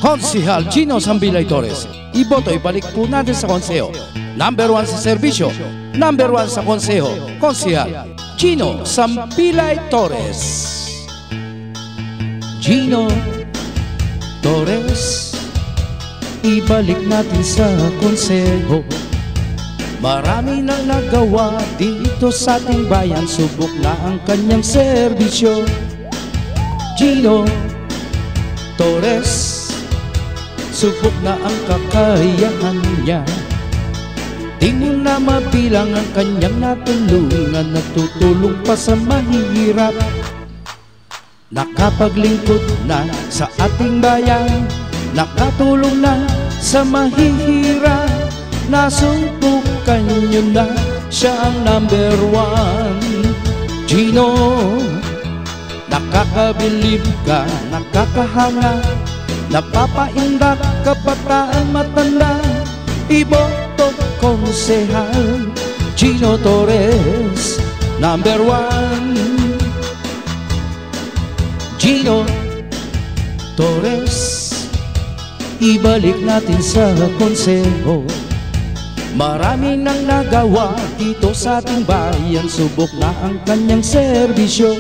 Konsehal Gino Sambilay Torres. Iboto ibalik po natin sa konseho. Number 1 sa serbisyo, number 1 sa konseho, Konsehal Gino Sambilay Torres. Gino Torres, ibalik natin sa konseho. Marami nang nagawa dito sa ating bayan, subok na ang kanyang serbisyo. Gino Torres, subok na ang kakayahan niya. Di mo na mabilang ang kanyang natulungan, natutulong pa sa mahihirap. Nakapaglingkod na sa ating bayan, nakatulong na sa mahihirap. Nasumpukan nyo na siya ang number 1. Gino, nakakabilib ka, nakakahanga, napapaindak kabataan matanda. Iboto Konsehal Gino Torres, number 1. Gino Torres, ibalik natin sa konseho. Marami nang nagawa dito sa ating bayan, subok na ang kanyang serbisyo.